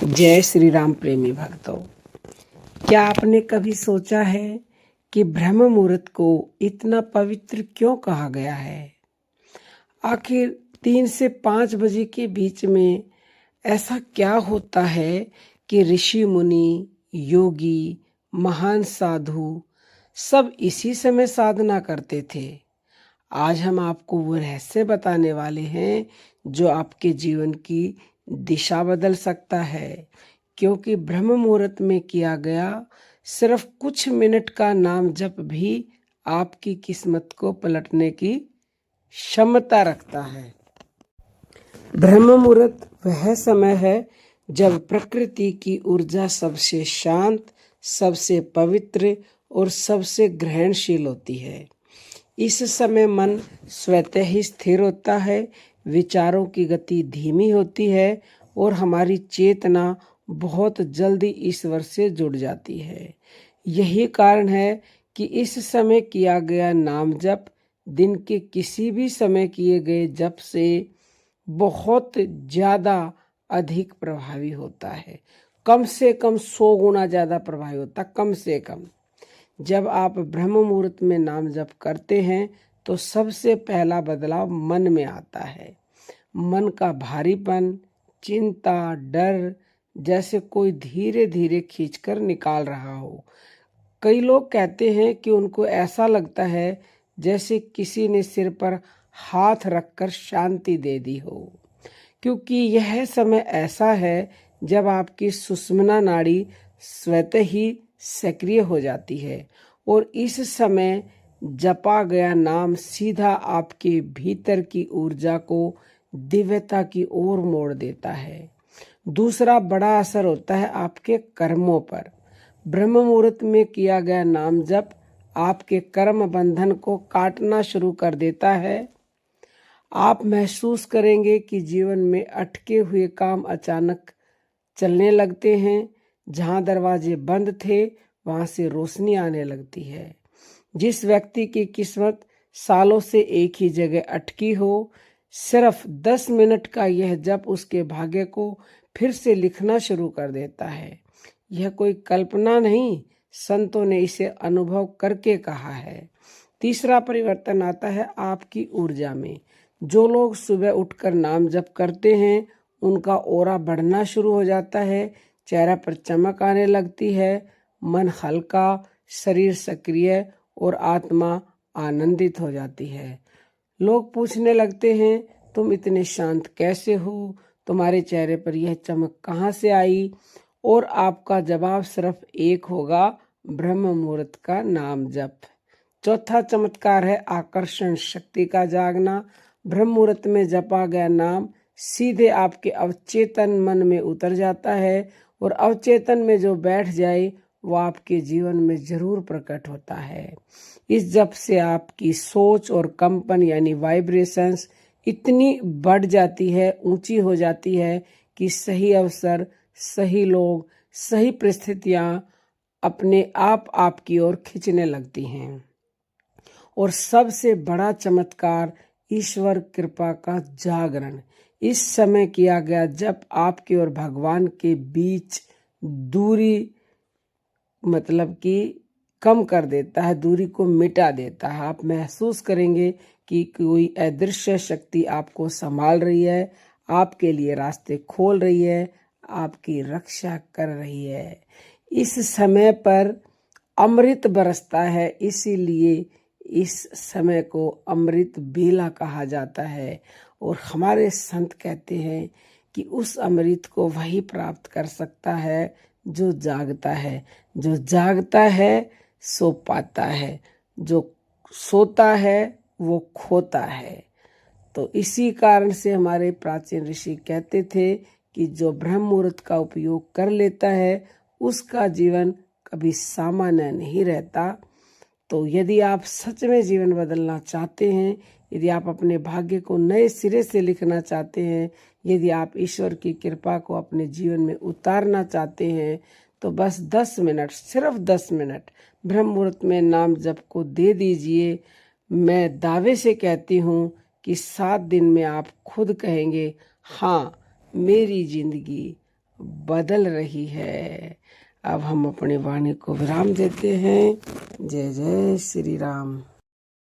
जय श्री राम प्रेमी भक्तों, क्या आपने कभी सोचा है कि ब्रह्म मुहूर्त को इतना पवित्र क्यों कहा गया है? आखिर 3 से 5 बजे के बीच में ऐसा क्या होता है कि ऋषि मुनि, योगी, महान साधु सब इसी समय साधना करते थे। आज हम आपको वो रहस्य बताने वाले हैं जो आपके जीवन की दिशा बदल सकता है, क्योंकि ब्रह्म मुहूर्त में किया गया सिर्फ कुछ मिनट का नाम जप भी आपकी किस्मत को पलटने की क्षमता रखता है। ब्रह्म मुहूर्त वह समय है जब प्रकृति की ऊर्जा सबसे शांत, सबसे पवित्र और सबसे ग्रहणशील होती है। इस समय मन स्वतः ही स्थिर होता है, विचारों की गति धीमी होती है और हमारी चेतना बहुत जल्दी ईश्वर से जुड़ जाती है। यही कारण है कि इस समय किया गया नाम जप दिन के किसी भी समय किए गए जप से बहुत ज़्यादा अधिक प्रभावी होता है। कम से कम 100 गुना ज़्यादा प्रभावी होता, कम से कम। जब आप ब्रह्म मुहूर्त में नाम जप करते हैं तो सबसे पहला बदलाव मन में आता है। मन का भारीपन, चिंता, डर जैसे कोई धीरे धीरे खींचकर निकाल रहा हो। कई लोग कहते हैं कि उनको ऐसा लगता है जैसे किसी ने सिर पर हाथ रखकर शांति दे दी हो, क्योंकि यह समय ऐसा है जब आपकी सुषुम्ना नाड़ी स्वतः ही सक्रिय हो जाती है और इस समय जपा गया नाम सीधा आपके भीतर की ऊर्जा को दिव्यता की ओर मोड़ देता है। दूसरा बड़ा असर होता है आपके कर्मों पर। ब्रह्म मुहूर्त में किया गया नाम जप आपके कर्म बंधन को काटना शुरू कर देता है। आप महसूस करेंगे कि जीवन में अटके हुए काम अचानक चलने लगते हैं। जहां दरवाजे बंद थे वहां से रोशनी आने लगती है। जिस व्यक्ति की किस्मत सालों से एक ही जगह अटकी हो, सिर्फ 10 मिनट का यह जप उसके भाग्य को फिर से लिखना शुरू कर देता है। यह कोई कल्पना नहीं, संतों ने इसे अनुभव करके कहा है। तीसरा परिवर्तन आता है आपकी ऊर्जा में। जो लोग सुबह उठकर नाम जप करते हैं उनका ऑरा बढ़ना शुरू हो जाता है, चेहरा पर चमक आने लगती है, मन हल्का, शरीर सक्रिय और आत्मा आनंदित हो जाती है। लोग पूछने लगते हैं, तुम इतने शांत कैसे हो? तुम्हारे चेहरे पर यह चमक कहाँ से आई? और आपका जवाब सिर्फ एक होगा, ब्रह्म मुहूर्त का नाम जप। चौथा चमत्कार है आकर्षण शक्ति का जागना। ब्रह्म मुहूर्त में जपा गया नाम सीधे आपके अवचेतन मन में उतर जाता है और अवचेतन में जो बैठ जाए वो आपके जीवन में जरूर प्रकट होता है। इस जप से आपकी सोच और कंपन यानी वाइब्रेशंस इतनी बढ़ जाती है, ऊंची हो जाती है कि सही अवसर, सही लोग, सही परिस्थितियां अपने आप आपकी ओर खींचने लगती हैं। और सबसे बड़ा चमत्कार ईश्वर कृपा का जागरण। इस समय किया गया जप आपके और भगवान के बीच दूरी मतलब कि कम कर देता है, दूरी को मिटा देता है। आप महसूस करेंगे कि कोई अदृश्य शक्ति आपको संभाल रही है, आपके लिए रास्ते खोल रही है, आपकी रक्षा कर रही है। इस समय पर अमृत बरसता है, इसीलिए इस समय को अमृत बेला कहा जाता है। और हमारे संत कहते हैं कि उस अमृत को वही प्राप्त कर सकता है जो जागता है। जो जागता है सो पाता है, जो सोता है वो खोता है। तो इसी कारण से हमारे प्राचीन ऋषि कहते थे कि जो ब्रह्म मुहूर्त का उपयोग कर लेता है उसका जीवन कभी सामान्य नहीं रहता। तो यदि आप सच में जीवन बदलना चाहते हैं, यदि आप अपने भाग्य को नए सिरे से लिखना चाहते हैं, यदि आप ईश्वर की कृपा को अपने जीवन में उतारना चाहते हैं, तो बस 10 मिनट, सिर्फ 10 मिनट ब्रह्म मुहूर्त में नाम जप को दे दीजिए। मैं दावे से कहती हूँ कि 7 दिन में आप खुद कहेंगे, हाँ, मेरी जिंदगी बदल रही है। अब हम अपनी वाणी को विराम देते हैं। जय जय श्री राम।